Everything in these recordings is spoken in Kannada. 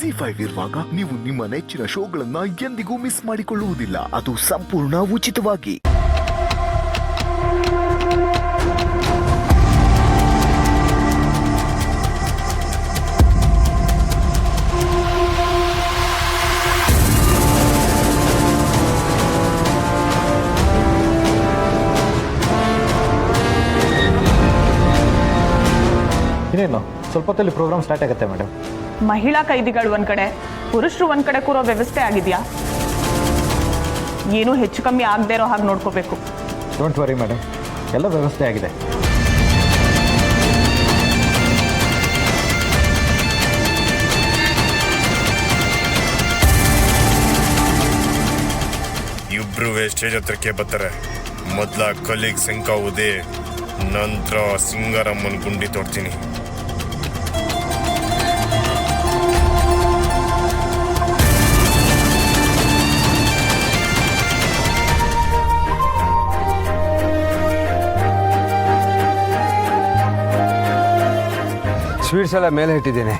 ZEE5 ಇರುವಾಗ ನೀವು ನಿಮ್ಮ ನೆಚ್ಚಿನ ಶೋಗಳನ್ನ ಎಂದಿಗೂ ಮಿಸ್ ಮಾಡಿಕೊಳ್ಳುವುದಿಲ್ಲ. ಅದು ಸಂಪೂರ್ಣ ಉಚಿತವಾಗಿ. ಇನ್ನೇನು ಸ್ವಲ್ಪ ಹೊತ್ತಲ್ಲಿ ಪ್ರೋಗ್ರಾಮ್ ಸ್ಟಾರ್ಟ್ ಆಗುತ್ತೆ ಮೇಡಮ್. ಮಹಿಳಾ ಕೈದಿಗಳು ಒಂದ್ ಕಡೆ, ಪುರುಷರು ಒಂದ್ ಕಡೆ ಕೂರೋ ವ್ಯವಸ್ಥೆ ಆಗಿದೆಯಾ? ಏನೂ ಹೆಚ್ಚು ಕಮ್ಮಿ ಆಗದೆ ಇರೋ ಹಾಗೆ ನೋಡ್ಕೋಬೇಕು. ಡೋಂಟ್ ವರಿ ಮೇಡಮ್, ಎಲ್ಲ ವ್ಯವಸ್ಥೆ ಆಗಿದೆ. ಇಬ್ರು ಸ್ಟೇಜ್ ಹತ್ರಕ್ಕೆ ಬರ್ತಾರೆ. ಮೊದಲ ಕಲಿಗ್ ಸಿಂಕಾವುದೇ, ನಂತರ ಸಿಂಗಾರಮ್ಮನ ಗುಂಡಿ ತೋಡ್ತೀನಿ. ಸ್ವೀಟ್ಸ್ ಎಲ್ಲ ಮೇಲೆ ಇಟ್ಟಿದ್ದೀನಿ.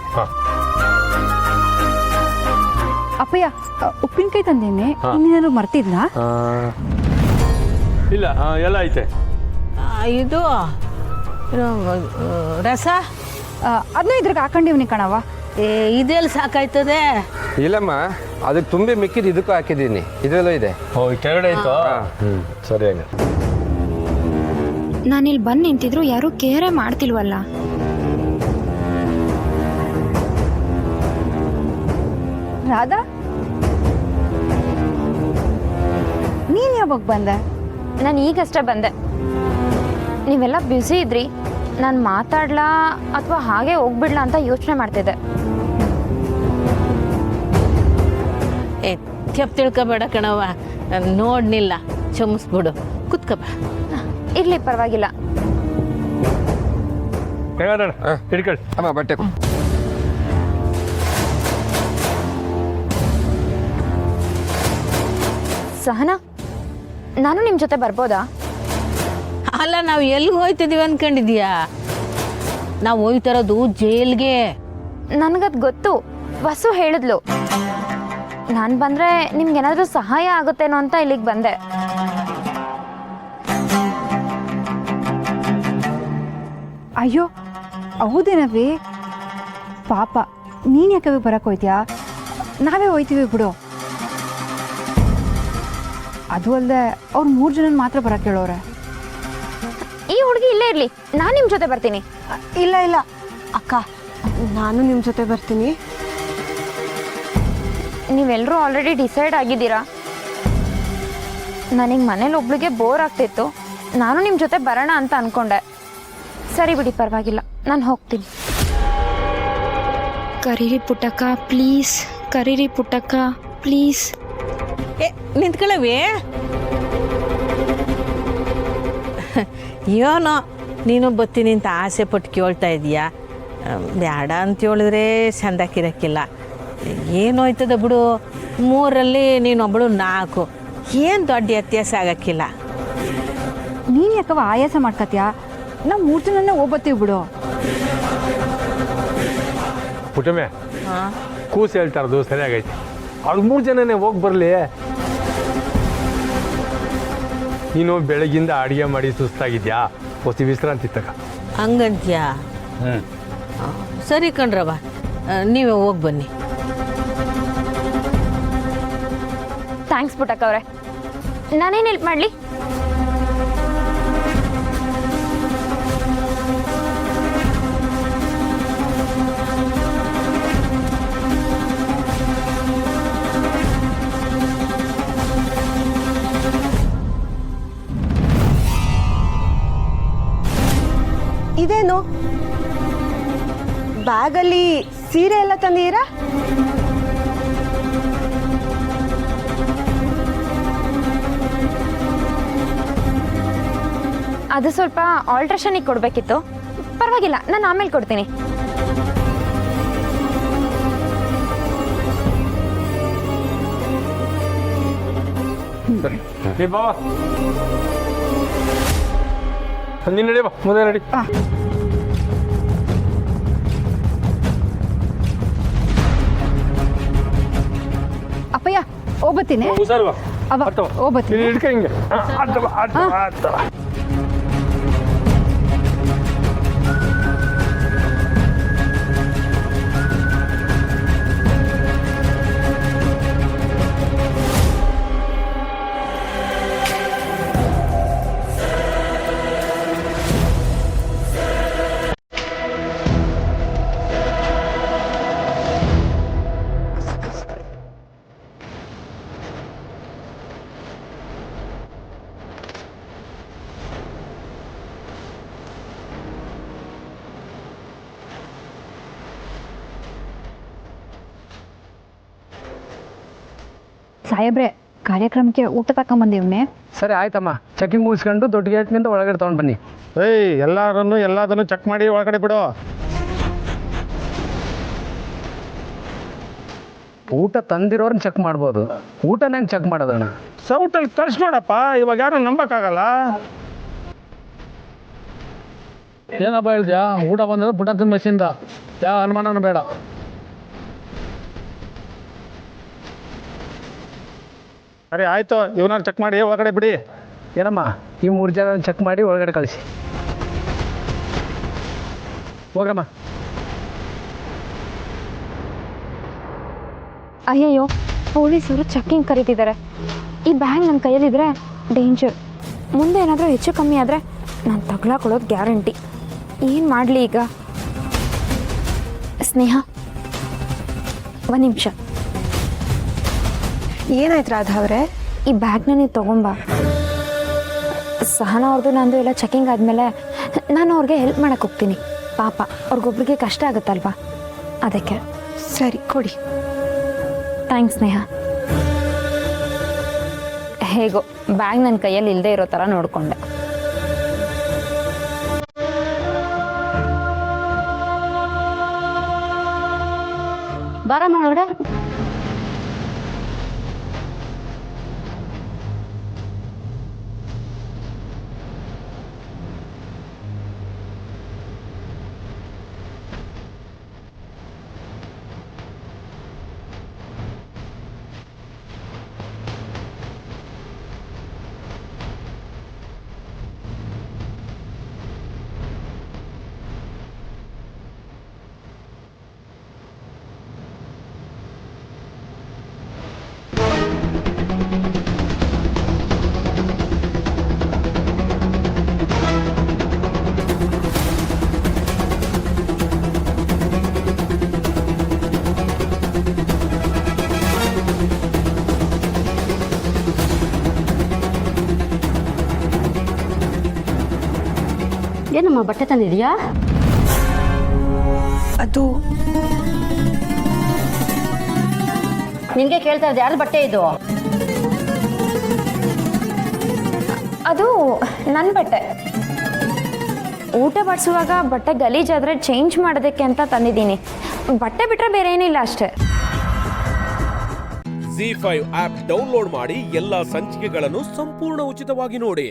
ಅಪ್ಪಯ್ಯ, ಉಪ್ಪಿನಕಾಯಿ ತಂದೇನೆ, ಇನ್ನೇನಾದ್ರು ಮರ್ತಿದ್ನಾ? ಇಲ್ಲ, ಎಲ್ಲ ಐತೆ. ಇದು ರಸ ಅದನ್ನೂ ಇದ್ರಿಗೆ ಹಾಕೊಂಡಿವ್ನಿ ಕಣವ. ಇದೆಲ್ಲ ಸಾಕಾಯ್ತದೆ. ಇಲ್ಲಮ್ಮ, ಅದಕ್ಕೆ ತುಂಬಿ ಮಿಕ್ಕಿದ್ದು ಇದಕ್ಕೂ ಹಾಕಿದ್ದೀನಿ, ಇದರಲ್ಲೂ ಇದೆ. ಓ, ಕೆಳಗಡೆ ಆಯ್ತು. ಸರಿ ಹಂಗ. ನಾನಿಲ್ಲಿ ಬಂದು ನಿಂತಿದ್ರು ಯಾರೂ ಕೇರೇ ಮಾಡ್ತಿಲ್ವಲ್ಲ. ರಾಧಾ, ನೀನ್ ಯಾವಾಗ ಬಂದೆ? ನಾನು ಈಗಷ್ಟೇ ಬಂದೆ. ನೀವೆಲ್ಲ ಬ್ಯುಸಿ ಇದ್ರಿ. ನಾನು ಮಾತಾಡ್ಲಾ ಅಥವಾ ಹಾಗೆ ಹೋಗ್ಬಿಡ್ಲಾ ಅಂತ ಯೋಚನೆ ಮಾಡ್ತಿದ್ದೆ. ಕೆಪ್ ತಿಳ್ಕೊಬೇಡ ಕಣವ, ನೋಡ್ನಿಲ್ಲ, ಚುಮ್ಸ್ಬಿಡು, ಕುತ್ಕಬ. ಇರ್ಲಿ, ಪರವಾಗಿಲ್ಲ. ಹಿಡ್ಕೊಳ್ಳಿ ಅಮ್ಮ ಬಟ್ಟೆ. ಸಹನಾ, ನಾನು ನಿಮ್ಮ ಜೊತೆ ಬರ್ಬೋದಾ? ಅಲ್ಲ, ನಾವು ಎಲ್ಲಿಗೆ ಹೋಯ್ತಿದೀವಿ ಅನ್ಕೊಂಡಿದ್ಯಾ? ನಾವು ಹೋಯ್ತಿರೋದು ಜೈಲ್ಗೆ. ನನಗದು ಗೊತ್ತು, ವಸು ಹೇಳಿದ್ಲು. ನಾನು ಬಂದರೆ ನಿಮ್ಗೇನಾದರೂ ಸಹಾಯ ಆಗುತ್ತೇನೋ ಅಂತ ಇಲ್ಲಿಗೆ ಬಂದೆ. ಅಯ್ಯೋ ಹೌದೇನವಿ, ಪಾಪ ನೀನ್ ಯಾಕವಿ ಬರಕ್ ಹೋಯ್ತೀಯಾ? ನಾವೇ ಹೋಯ್ತೀವಿ ಬಿಡು. ಅದು ಅಲ್ಲದೆ ಅವ್ರು 3 ಜನ ಮಾತ್ರ ಬರಕ್ ಹೇಳೋರೆ. ಈ ಹುಡುಗಿ ಇಲ್ಲೇ ಇರಲಿ, ನಾನು ನಿಮ್ಮ ಜೊತೆ ಬರ್ತೀನಿ. ಇಲ್ಲ ಇಲ್ಲ ಅಕ್ಕ, ನಾನು ನಿಮ್ಮ ಜೊತೆ ಬರ್ತೀನಿ. ನೀವೆಲ್ಲರೂ ಆಲ್ರೆಡಿ ಡಿಸೈಡ್ ಆಗಿದ್ದೀರಾ? ನನಗೆ ಮನೇಲಿ ಒಬ್ಳಿಗೆ ಬೋರ್ ಆಗ್ತಿತ್ತು, ನಾನು ನಿಮ್ಮ ಜೊತೆ ಬರೋಣ ಅಂತ ಅಂದ್ಕೊಂಡೆ. ಸರಿ ಬಿಡಿ, ಪರವಾಗಿಲ್ಲ, ನಾನು ಹೋಗ್ತೀನಿ. ಕರೀರಿ ಪುಟ್ಟಕ್ಕ ಪ್ಲೀಸ್, ಕರೀರಿ ಪುಟ್ಟಕ್ಕ ಪ್ಲೀಸ್. ನಿಂತ್ಕೊಳ್ಳವಿ. ಏನೋ ನೀನು ಬತ್ತೀನಿ ಅಂತ ಆಸೆ ಪಟ್ಟು ಕೇಳ್ತಾ ಇದೀಯಾ. ಬೇಡ ಅಂತ ಹೇಳಿದ್ರೆ ಚಂದಾಕಿರಕ್ಕಿಲ್ಲ. ಏನೋಯ್ತದ ಬಿಡು, 3ರಲ್ಲಿ ನೀನೊಬ್ಬಳು 4, ಏನು ದೊಡ್ಡ ವ್ಯತ್ಯಾಸ ಆಗಕ್ಕಿಲ್ಲ. ನೀನ್ ಯಾಕವ ಆಯಾಸ ಮಾಡ್ಕತ್ಯಾ? ನಾವು 3 ಜನನೇ ಹೋಗ್ಬತ್ತೀವಿ ಬಿಡು. ಪುಟ್ಟಮೆ, ಕೂಸು ಹೇಳ್ತಾ ಇರೋದು ಸರಿಯಾಗೈತೆ. ಅವ್ರು 3 ಜನನೇ ಹೋಗಿ ಬರಲಿ. ನೀನು ಬೆಳಗಿಂದ ಅಡುಗೆ ಮಾಡಿ ಸುಸ್ತಾಗಿದ್ಯಾ, ಹೊಸಿ ವಿಶ್ರಾಂತಿ ತಗ. ಹಂಗಂತ್ಯಾ? ಸರಿ ಕಣ್ರವ, ನೀವೇ ಹೋಗಿ ಬನ್ನಿ. ಥ್ಯಾಂಕ್ಸ್ ಪುಟ್ಟಕ್ಕ ಅವರೇ. ನಾನೇನು ಹೆಲ್ಪ್ ಮಾಡಲಿ? ಇದೇನು ಬ್ಯಾಗಲ್ಲಿ ಸೀರೆ ಎಲ್ಲ ತಂದೀರಾ? ಅದು ಸ್ವಲ್ಪ ಆಲ್ಟ್ರೇಷನಿಗೆ ಕೊಡಬೇಕಿತ್ತು. ಪರವಾಗಿಲ್ಲ, ನಾನು ಆಮೇಲೆ ಕೊಡ್ತೀನಿ. ಬಾವಾ, ನೀನು ನಡಿ, ಬಾ ಮುಂದೆ ನಡಿ. ಹೋಗ್ಬತ್ತೀನಿ ಹುಷಾರು ಅವ ಹೋಗ್ಬತ್ತೀನಿ ಹಿಡ್ಕ ಹಿಂಗೆ ಆತವ ಸಾಹೇಬ್ರೆ ಕಾರ್ಯಕ್ರಮಕ್ಕೆ ಊಟ ತಕೊಂಬಂದಿವ್ನೆ. ಸರಿ ಆಯ್ತಮ್ಮ, ಚೆಕಿಂಗ್ ಮುಗಿಸ್ಕೊಂಡು ದೊಡ್ಡ ಗೇಟ್ನಿಂದ ಒಳಗಡೆ ತೊಗೊಂಡು ಬನ್ನಿ. ಎಲ್ಲದನ್ನು ಚೆಕ್ ಮಾಡಿ ಒಳಗಡೆ ಬಿಡು. ಊಟ ತಂದಿರೋರನ್ನ ಚೆಕ್ ಮಾಡ್ಬೋದು, ಊಟನ ಹೆಂಗೆ ಚೆಕ್ ಮಾಡೋದಣ್ಣ? ಸೌಟಲ್ಲಿ ಕಳ್ಸಿ ನೋಡಪ್ಪ, ಇವಾಗ ಯಾರು ನಂಬಕ್ಕಾಗಲ್ಲ. ಏನಪ್ಪ ಹೇಳ್ತೀಯಾ? ಊಟ ಬಂದ್ರೆ ಪುಟ ತಿಂದ ಮಸಿಂದ ಯಾವ ಅನುಮಾನನೂ ಬೇಡ. ಸರಿ ಆಯ್ತು, ಇವನಾರು ಚೆಕ್ ಮಾಡಿ ಒಳಗಡೆ ಬಿಡಿ. ಏನಮ್ಮ, ಈ 3 ಜನ ಚೆಕ್ ಮಾಡಿ ಒಳಗಡೆ ಕಳಿಸಿ. ಹೋಗಮ್ಮ. ಅಯ್ಯಯ್ಯೋ, ಪೊಲೀಸರು ಚೆಕ್ಕಿಂಗ್ ಕರೀತಿದ್ದಾರೆ. ಈ ಬ್ಯಾಗ್ ನನ್ನ ಕೈಯಲ್ಲಿದ್ದರೆ ಡೇಂಜರ್. ಮುಂದೆ ಏನಾದರೂ ಹೆಚ್ಚು ಕಮ್ಮಿ ಆದರೆ ನಾನು ತಗೊಳಕೊಳ್ಳೋದು ಗ್ಯಾರಂಟಿ. ಏನು ಮಾಡಲಿ ಈಗ? ಸ್ನೇಹ, ಒಂದು ನಿಮಿಷ. ಏನಾಯ್ತು ರಾಧಾ ಅವರೇ? ಈ ಬ್ಯಾಗ್ನ ನೀವು ತೊಗೊಂಬ. ಸಹನಾ ಅವ್ರದ್ದು ನಂದು ಎಲ್ಲ ಚೆಕಿಂಗ್ ಆದಮೇಲೆ ನಾನು ಅವ್ರಿಗೆ ಹೆಲ್ಪ್ ಮಾಡೋಕ್ಕೆ ಹೋಗ್ತೀನಿ. ಪಾಪ ಅವ್ರಿಗೊಬ್ರಿಗೆ ಕಷ್ಟ ಆಗುತ್ತಲ್ವಾ, ಅದಕ್ಕೆ. ಸರಿ ಕೊಡಿ. ಥ್ಯಾಂಕ್ಸ್ ಸ್ನೇಹ. ಹೇಗೋ ಬ್ಯಾಗ್ ನನ್ನ ಕೈಯಲ್ಲಿ ಇಲ್ಲದೆ ಇರೋ ಥರ ನೋಡಿಕೊಂಡೆ. ಬಾರಮ್ಮ ಒಳಗಡೆ. ಏನಮ್ಮ ಬಟ್ಟೆ ತಂದಿದ್ಯಾ? ಅದು ನಿನಗೆ ಕೇಳ್ತಾ ಇದ್ದೆ, ಯಾರು ಬಟ್ಟೆ ಇದು? ಅದು ನನ್ನ ಬಟ್ಟೆ. ಊಟ ಬಡಿಸುವಾಗ ಬಟ್ಟೆ ಗಲೀಜಾದರೆ ಚೇಂಜ್ ಮಾಡೋದಕ್ಕೆ ಅಂತ ತಂದಿದ್ದೀನಿ. ಬಟ್ಟೆ ಬಿಟ್ಟರೆ ಬೇರೆ ಏನಿಲ್ಲ ಅಷ್ಟೇ. ZEE5 ಆಪ್ ಡೌನ್ಲೋಡ್ ಮಾಡಿ ಎಲ್ಲಾ ಸಂಚಿಕೆಗಳನ್ನು ಸಂಪೂರ್ಣ ಉಚಿತವಾಗಿ ನೋಡಿ.